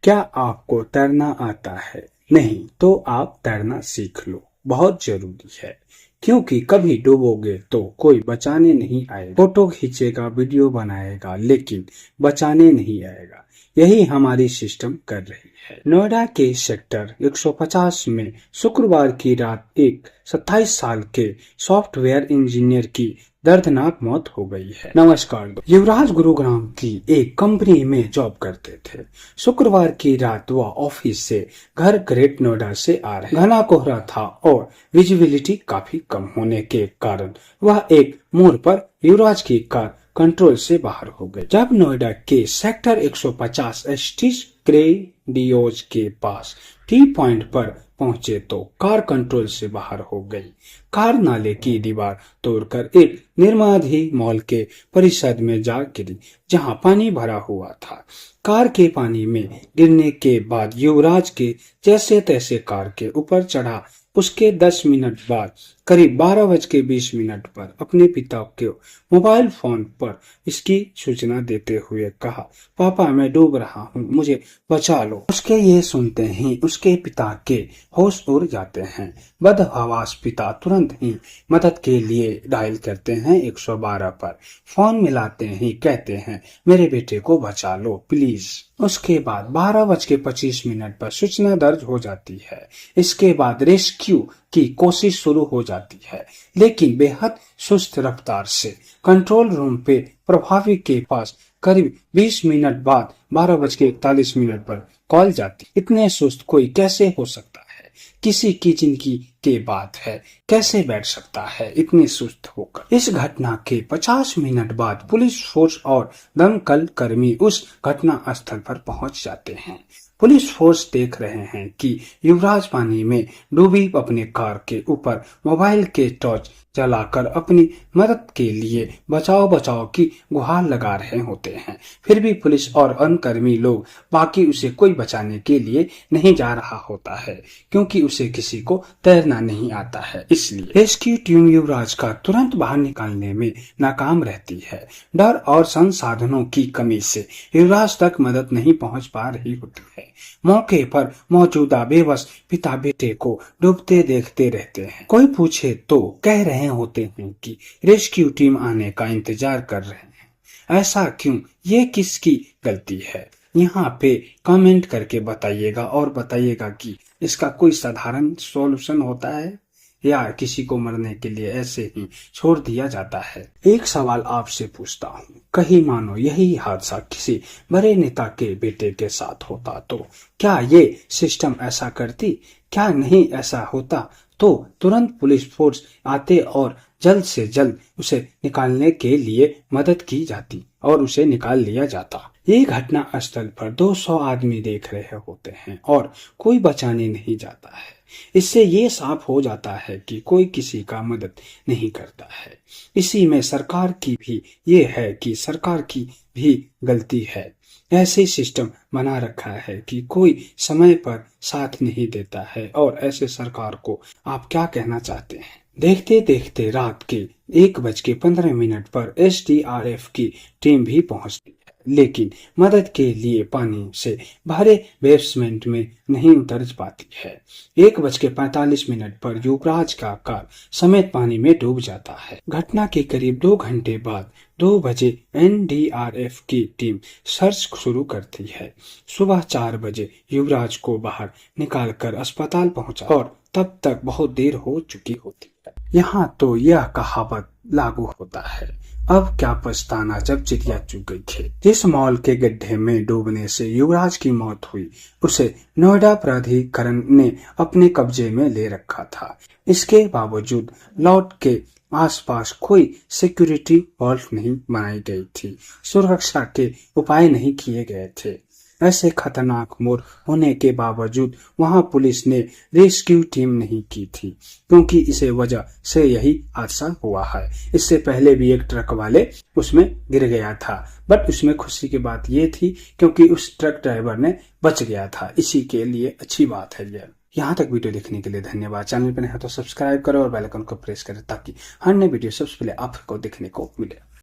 क्या आपको तैरना आता है? नहीं तो आप तैरना सीख लो, बहुत जरूरी है। क्योंकि कभी डूबोगे तो कोई बचाने नहीं आएगा। फोटो खींचेगा, वीडियो बनाएगा, लेकिन बचाने नहीं आएगा। यही हमारी सिस्टम कर रही है। नोएडा के सेक्टर 150 में शुक्रवार की रात एक 27 साल के सॉफ्टवेयर इंजीनियर की दर्दनाक मौत हो गई है। नमस्कार दोस्तों, युवराज गुरुग्राम की एक कंपनी में जॉब करते थे। शुक्रवार की रात वह ऑफिस से घर ग्रेट नोएडा से आ रहे। घना कोहरा था और विजिबिलिटी काफी कम होने के कारण वह एक मोड़ पर युवराज की कार कंट्रोल से बाहर हो गई। जब नोएडा के सेक्टर 150 एसटीज क्रेडियोज के पास टी पॉइंट पर पहुंचे तो कार कंट्रोल से बाहर हो गई। कार नाले की दीवार तोड़कर एक निर्माधी मॉल के परिसर में जा गिरी, जहां पानी भरा हुआ था। कार के पानी में गिरने के बाद युवराज के जैसे तैसे कार के ऊपर चढ़ा। उसके 10 मिनट बाद करीब 12:20 पर अपने पिता के मोबाइल फोन पर इसकी सूचना देते हुए कहा, पापा मैं डूब रहा हूँ, मुझे बचा लो। उसके ये सुनते ही उसके पिता के होश उड़ जाते हैं। बदहवास पिता तुरंत ही मदद के लिए डायल करते हैं 112 पर। फोन मिलाते ही कहते हैं, मेरे बेटे को बचा लो प्लीज। उसके बाद 12:25 पर सूचना दर्ज हो जाती है। इसके बाद रेस्क्यू की कोशिश शुरू हो जाती है, लेकिन बेहद सुस्त रफ्तार से। कंट्रोल रूम पे प्रभावी के पास करीब 20 मिनट बाद 12:41 पर कॉल जाती। इतने सुस्त कोई कैसे हो सकता है? किसी की जिंदगी के बात है, कैसे बैठ सकता है इतनी सुस्त होकर? इस घटना के 50 मिनट बाद पुलिस फोर्स और दमकल कर्मी उस घटना स्थल पर पहुंच जाते हैं। पुलिस फोर्स देख रहे हैं कि युवराज पानी में डूबी अपने कार के ऊपर मोबाइल के टॉर्च जलाकर अपनी मदद के लिए बचाओ की गुहार लगा रहे होते हैं। फिर भी पुलिस और अन्यकर्मी लोग बाकी उसे कोई बचाने के लिए नहीं जा रहा होता है, क्योंकि उसे किसी को तैरना नहीं आता है। इसलिए रेस्क्यू टीम युवराज का तुरंत बाहर निकालने में नाकाम रहती है। डर और संसाधनों की कमी से युवराज तक मदद नहीं पहुंच पा रही होती है। मौके पर मौजूदा बेबस पिता बेटे को डूबते देखते रहते हैं। कोई पूछे तो कह रहे होते हैं कि रेस्क्यू टीम आने का इंतजार कर रहे हैं। ऐसा क्यों? ये किसकी गलती है? यहाँ पे कमेंट करके बताइएगा और बताइएगा कि इसका कोई साधारण सॉल्यूशन होता है या किसी को मरने के लिए ऐसे ही छोड़ दिया जाता है। एक सवाल आपसे पूछता हूँ, कहीं मानो यही हादसा किसी बड़े नेता के बेटे के साथ होता तो क्या ये सिस्टम ऐसा करती? क्या नहीं ऐसा होता तो तुरंत पुलिस फोर्स आते और जल्द से जल्द उसे निकालने के लिए मदद की जाती और उसे निकाल लिया जाता। ये घटना स्थल पर 200 आदमी देख रहे होते हैं और कोई बचाने नहीं जाता है। इससे ये साफ हो जाता है कि कोई किसी का मदद नहीं करता है। इसी में सरकार की भी ये है कि सरकार की भी गलती है। ऐसे सिस्टम बना रखा है कि कोई समय पर साथ नहीं देता है, और ऐसे सरकार को आप क्या कहना चाहते हैं? देखते देखते रात के 1:15 पर SDRF की टीम भी पहुंचती है, लेकिन मदद के लिए पानी से भरे बेसमेंट में नहीं उतर पाती है। 1:45 पर युवराज का कार समेत पानी में डूब जाता है। घटना के करीब 2 घंटे बाद 2 बजे NDRF की टीम सर्च शुरू करती है। सुबह 4 बजे युवराज को बाहर निकालकर अस्पताल पहुंचा और तब तक बहुत देर हो चुकी होती है। यहाँ तो यह कहावत लागू होता है, अब क्या पछताना जब चिड़िया चुग गई थी। जिस मॉल के गड्ढे में डूबने से युवराज की मौत हुई, उसे नोएडा प्राधिकरण ने अपने कब्जे में ले रखा था। इसके बावजूद लॉट के आसपास कोई सिक्योरिटी वॉल्ट नहीं बनाई गई थी, सुरक्षा के उपाय नहीं किए गए थे। ऐसे खतरनाक मोड़ होने के बावजूद वहां पुलिस ने रेस्क्यू टीम नहीं की थी, क्योंकि इसे वजह से यही हादसा हुआ है। इससे पहले भी एक ट्रक वाले उसमें गिर गया था, बट उसमें खुशी की बात ये थी क्योंकि उस ट्रक ड्राइवर ने बच गया था। इसी के लिए अच्छी बात है यह। यहाँ तक वीडियो देखने के लिए धन्यवाद। चैनल पर नया है तो सब्सक्राइब करो और बेल आइकन को प्रेस करें ताकि हर नई वीडियो सबसे पहले आपको देखने को मिले।